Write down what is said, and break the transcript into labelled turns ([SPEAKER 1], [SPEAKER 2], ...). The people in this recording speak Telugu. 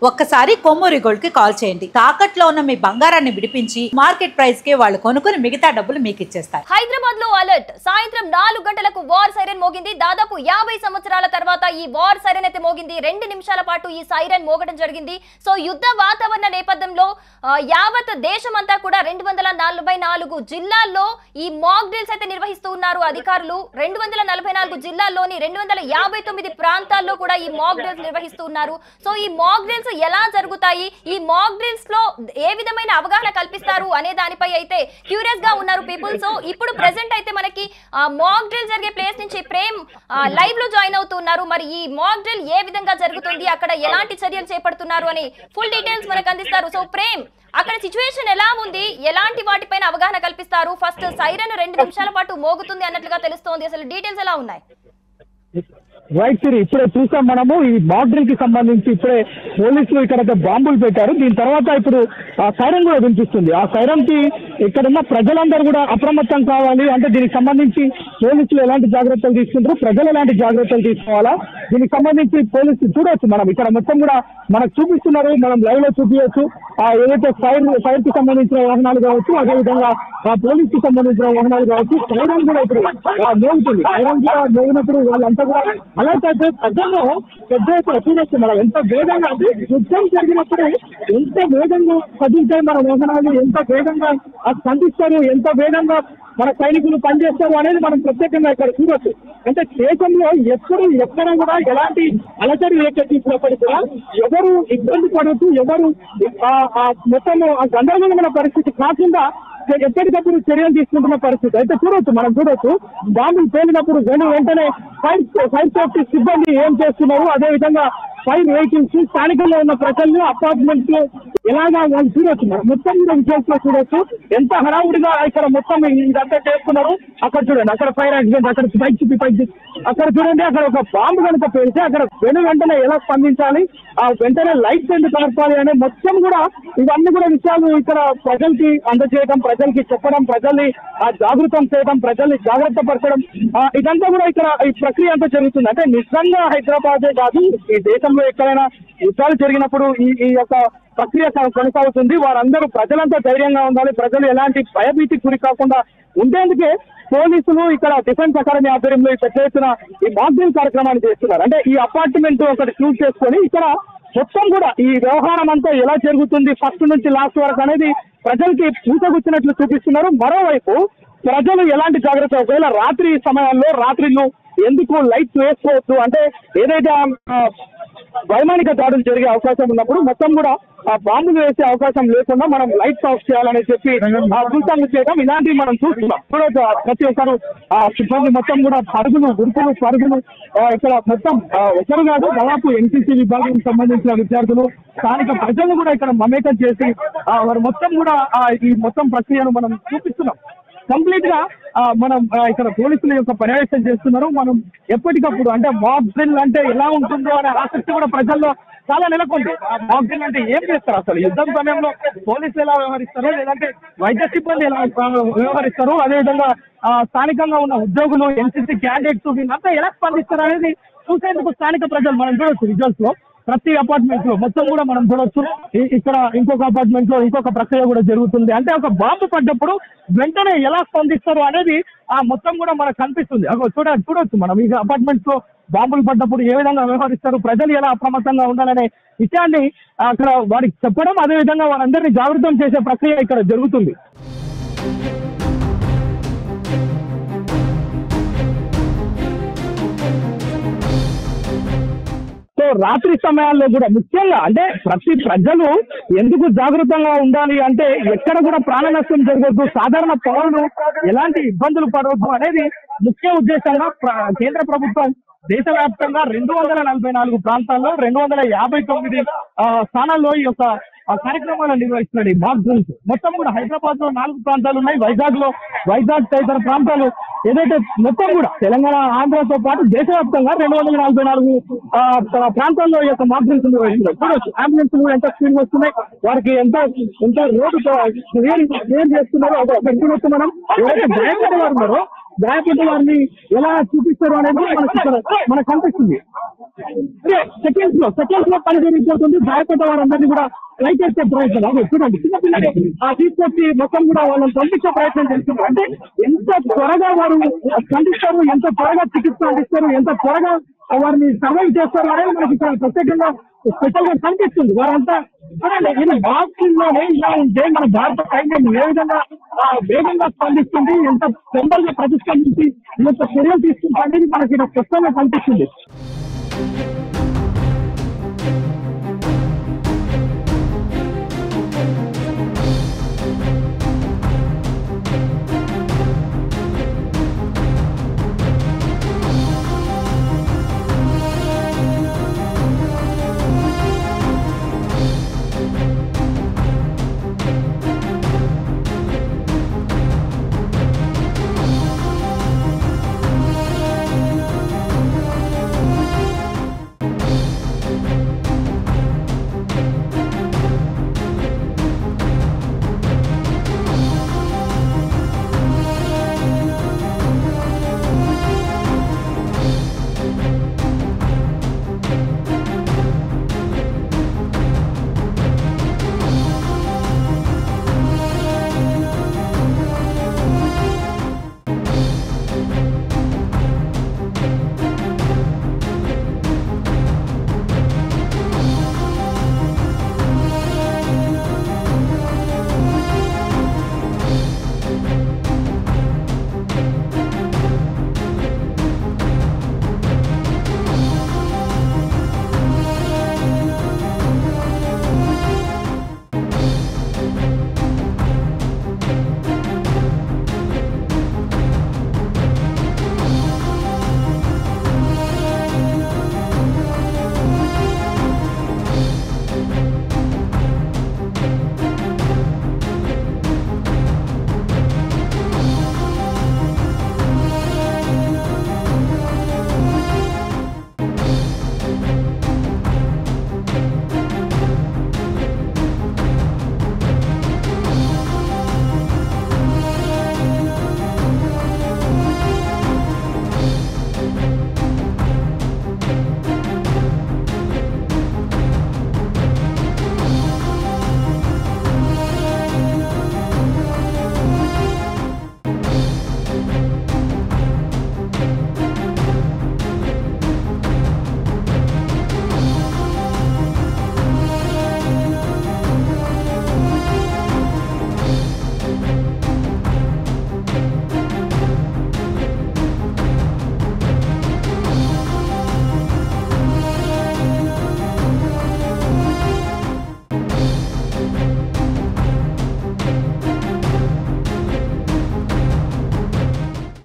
[SPEAKER 1] ఒక్కసారి కొమ్మూరి గోల్డ్ కి కాల్ చేయండి. తాకట్లో ఉన్న మీ బంగారాన్ని విడిపించి మార్కెట్ ప్రైస్ కి వాళ్ళు కొనుక్కుని మిగతా డబ్బులు మీకు ఇచ్చేస్తారు.
[SPEAKER 2] హైదరాబాద్ లో అలర్ట్. సాయంత్రం 4 గంటలకు వార్ సైరన్ మోగింది. దాదాపు 50 సంవత్సరాల తర్వాత ఈ వార్ సైరన్ అయితే మోగింది. 2 నిమిషాల పాటు ఈ సైరన్ మోగడం జరిగింది. సో యుద్ధ వాతావరణ నేపథ్యంలో యావత్ దేశమంతా కూడా 244 జిల్లాల్లో ఈ మాక్ డ్రిల్స్ అయితే నిర్వహిస్తూ ఉన్నారు అధికారులు. 244 జిల్లాల్లోని 259 ప్రాంతాల్లో కూడా ఈ మాక్ డ్రిల్స్ నిర్వహిస్తూ ఉన్నారు. సో ఈ మాక్ డ్రిల్స్ ఎలా జరుగుతాయి, ఈ మాక్ డ్రిల్స్ లో ఏ విధమైన అవగాహన కల్పిస్తారు అనే దానిపై అయితే క్యూరియస్ గా ఉన్నారు పీపుల్. సో ఇప్పుడు ప్రెసెంట్ అయితే మనకి మాక్ డ్రిల్ జరిగే ప్లేస్ నుంచి ప్రేమ్ లైవ్ లో జాయిన్ అవుతున్నారు. మరి ఈ మాక్ డ్రిల్ ఏ విధంగా జరుగుతుంది, అక్కడ ఎలాంటి చర్యలు చేపడుతున్నారు అని ఫుల్ డీటెయిల్స్ మనకు అందిస్తారు. సో ప్రేమ్, అక్కడ సిచ్యువేషన్ ఎలా ఉంది, ఎలాంటి వాటిపైన అవగాహన కల్పిస్తారు? ఫస్ట్ సైరన్ 2 నిమిషాల పాటు మోగుతుంది అన్నట్లుగా తెలుస్తోంది. అసలు డీటెయిల్స్ ఎలా ఉన్నాయి?
[SPEAKER 3] రైట్ సిరి, ఇప్పుడే చూసాం మనము ఈ మాక్ డ్రిల్ కి సంబంధించి ఇప్పుడే పోలీసులు ఇక్కడ బాంబులు పెట్టారు. దీని తర్వాత ఇప్పుడు ఆ సైరన్ కూడా వినిపిస్తుంది. ఆ సైరన్ కి ఇక్కడున్న ప్రజలందరూ కూడా అప్రమత్తం కావాలి. అంటే దీనికి సంబంధించి పోలీసులు ఎలాంటి జాగ్రత్తలు తీసుకుంటారు, ప్రజలు ఎలాంటి జాగ్రత్తలు తీసుకోవాలా, దీనికి సంబంధించి పోలీసులు చూడొచ్చు. మనం ఇక్కడ మొత్తం కూడా మనకు చూపిస్తున్నారు, మనం లైవ్ లో చూపించవచ్చు. ఏదైతే ఫైర్ కి సంబంధించిన వాహనాలు కావచ్చు, అదేవిధంగా పోలీస్ కి సంబంధించిన వాహనాలు కావచ్చు, సైరన్ కూడా ఇప్పుడు మోగుతుంది. సైరన్ కూడా మోగినప్పుడు వాళ్ళంతా కూడా అలర్ట్ అయితే ప్రజల్లో పెద్ద ఎత్తున చూడొచ్చు. మనం ఎంత వేగంగా యుద్ధం జరిగినప్పుడు ఎంత వేగంగా కదులుతాయి మన వాహనాలు, ఎంత వేగంగా స్పందిస్తారు, ఎంత వేగంగా మన సైనికులు పనిచేస్తారు అనేది మనం ప్రత్యేకంగా ఇక్కడ చూడొచ్చు. అంటే దేశంలో ఎప్పుడు ఎక్కడ కూడా ఎలాంటి అలచడి రేకెత్తించినప్పటికీ కూడా ఎవరు ఇబ్బంది పడవచ్చు, ఎవరు మొత్తం గందరగోళమైన పరిస్థితి కాకుండా ఎప్పటికప్పుడు చర్యలు తీసుకుంటున్న పరిస్థితి అయితే చూడొచ్చు. మనం చూడొచ్చు బాంబులు పేలినప్పుడు వెంటనే ఫైర్ సేఫ్టీ సిబ్బంది ఏం చేస్తున్నారు, అదేవిధంగా ఫైర్ వెహికల్స్, స్థానికంలో ఉన్న ప్రజలు, అపార్ట్మెంట్స్ ఎలాగా వాళ్ళు చూడొచ్చు. మనం మొత్తం కూడా విజువల్స్ లో చూడొచ్చు ఎంత హడావుడిగా ఇక్కడ మొత్తం ఇదంతా చేస్తున్నారు. అక్కడ చూడండి, అక్కడ ఫైర్ యాక్సిడెంట్, అక్కడ పైకి అక్కడ చూడండి, అక్కడ ఒక బాంబు కనుక పేలితే అక్కడ వెంటనే ఎలా స్పందించాలి, ఆ వెంటనే లైట్స్ ఎందుకు కలపాలి అనే మొత్తం కూడా ఇవన్నీ కూడా విషయాలు ఇక్కడ ప్రజలకి అందజేయడం, ప్రజలకి చెప్పడం, ప్రజల్ని జాగృతం చేయడం, ప్రజల్ని జాగ్రత్త పరచడం, ఇదంతా కూడా ఇక్కడ ఈ ప్రక్రియ అంతా జరుగుతుంది. అంటే నిజంగా హైదరాబాదే కాదు, ఈ దేశంలో ఎక్కడైనా యుద్ధాలు జరిగినప్పుడు ఈ యొక్క ప్రక్రియ కొనసాగుతుంది. వారందరూ ప్రజలంతా ధైర్యంగా ఉండాలి, ప్రజలు ఎలాంటి భయభీతికి గురి కాకుండా ఉండేందుకే పోలీసులు ఇక్కడ డిఫెన్స్ అకాడమీ ఆధ్వర్యంలో పెద్ద ఎత్తున ఈ మాక్ డ్రిల్ కార్యక్రమాన్ని చేస్తున్నారు. అంటే ఈ అపార్ట్మెంట్ ఒకటి చూస్ చేసుకొని ఇక్కడ మొత్తం కూడా ఈ వ్యవహారం అంతా ఎలా జరుగుతుంది ఫస్ట్ నుంచి లాస్ట్ వరకు అనేది ప్రజలకి పూసగుచ్చినట్లు చూపిస్తున్నారు. మరోవైపు ప్రజలు ఎలాంటి జాగ్రత్త, ఒకవేళ రాత్రి సమయాల్లో రాత్రిళ్ళు ఎందుకు లైట్స్ వేసుకోవచ్చు, అంటే ఏదైతే వైమానిక దాడులు జరిగే అవకాశం ఉన్నప్పుడు మొత్తం కూడా బాంబులు వేసే అవకాశం లేకుండా మనం లైట్స్ ఆఫ్ చేయాలని చెప్పి సూచనలు చేయడం ఇలాంటివి మనం చూస్తున్నాం. ప్రతి ఒక్కరు సిబ్బంది మొత్తం కూడా పరుగులు ఇక్కడ మొత్తం ఒకరు కాదు, దాదాపు ఎన్సీసీ విభాగానికి సంబంధించిన విద్యార్థులు, స్థానిక ప్రజలను కూడా ఇక్కడ మమేకం చేసి వారు మొత్తం కూడా ఈ మొత్తం ప్రక్రియను మనం చూపిస్తున్నాం. కంప్లీట్ గా మనం ఇక్కడ పోలీసుల యొక్క పర్యవేక్షణ చేస్తున్నారు. మనం ఎప్పటికప్పుడు అంటే మాక్ డ్రిల్ అంటే ఎలా ఉంటుందో అనే ఆసక్తి కూడా ప్రజల్లో చాలా నెలకొంది. మాక్ డ్రిల్ అంటే ఏం చేస్తారు, అసలు యుద్ధం సమయంలో పోలీసులు ఎలా వ్యవహరిస్తారు, లేదంటే వైద్య సిబ్బంది ఎలా వ్యవహరిస్తారు, అదేవిధంగా స్థానికంగా ఉన్న ఉద్యోగులు, ఎన్సీసీ క్యాండిడేట్స్ వీళ్ళంతా ఎలా స్పందిస్తారు అనేది చూసేందుకు స్థానిక ప్రజలు మనం చూడొచ్చు. విజువల్స్ లో ప్రతి అపార్ట్మెంట్ లో మొత్తం కూడా మనం చూడొచ్చు. ఇక్కడ ఇంకొక అపార్ట్మెంట్ లో ఇంకొక ప్రక్రియ కూడా జరుగుతుంది. అంటే ఒక బాంబు పడ్డప్పుడు వెంటనే ఎలా స్పందిస్తారు అనేది మొత్తం కూడా మనకు కనిపిస్తుంది. చూడొచ్చు మనం ఈ అపార్ట్మెంట్స్ లో బాంబులు పడ్డప్పుడు ఏ విధంగా వ్యవహరిస్తారు, ప్రజలు ఎలా అప్రమత్తంగా ఉండాలనే విషయాన్ని అక్కడ వారికి చెప్పడం, అదేవిధంగా వారందరినీ జాగృతం చేసే ప్రక్రియ ఇక్కడ జరుగుతుంది. సో రాత్రి సమయాల్లో కూడా ముఖ్యంగా అంటే ప్రతి ప్రజలు ఎందుకు జాగృతంగా ఉండాలి అంటే ఎక్కడ కూడా ప్రాణ నష్టం జరగద్దు, సాధారణ పౌరులు ఎలాంటి ఇబ్బందులు పడవద్దు అనేది ముఖ్య ఉద్దేశంగా కేంద్ర ప్రభుత్వం దేశవ్యాప్తంగా 244 ప్రాంతాల్లో 259 స్థానాల్లో ఈ యొక్క కార్యక్రమాలు నిర్వహిస్తున్నాడు. ఈ మాక్ డ్రిల్స్ మొత్తం కూడా హైదరాబాద్ లో 4 ప్రాంతాలు ఉన్నాయి, వైజాగ్ తదితర ప్రాంతాలు ఏదైతే మొత్తం కూడా తెలంగాణ, ఆంధ్రతో పాటు దేశవ్యాప్తంగా 244 ప్రాంతాల్లో ఈ యొక్క మాక్ డ్రిల్స్ నిర్వహిస్తున్నారు. చూడొచ్చు అంబులెన్స్ కూడా ఎంత స్పీడ్ వస్తున్నాయి, వారికి ఎంత రోడ్డు క్లియర్ చేస్తున్నారో. చూడొచ్చు మనం ఎవరైతే భయపడే వారు ఉన్నారో గాయపడ్డ వారిని ఎలా చూపిస్తారు అనేది మనకు కనిపిస్తుంది. సెకండ్స్ లో పని జరిగిపోతుంది. గాయపడ్డ వారందరినీ కూడా ట్రై చేసే ప్రయత్నం చూడండి, చిన్నపిల్లలు తీసుకొచ్చి మొత్తం కూడా వాళ్ళని పంపించే ప్రయత్నం చేస్తున్నారు. అంటే ఎంత త్వరగా వారు స్పందిస్తారు, ఎంత త్వరగా చికిత్స అందిస్తారు, ఎంత త్వరగా వారిని సర్వైవ్ చేస్తారు అనేది మనకి ఇక్కడ ప్రత్యేకంగా స్పెషల్ గా కనిపిస్తుంది. వారంతా బాక్సింగ్లోనే ఇలా ఉంటే మన భారత సైన్యం ఏ విధంగా వేగంగా స్పందిస్తుంది, ఎంత తొందరగా ప్రతిస్పందించి ఎంత చర్యలు తీసుకుంటుంది అనేది మనకి ఇక్కడ స్పష్టంగా కనిపిస్తుంది.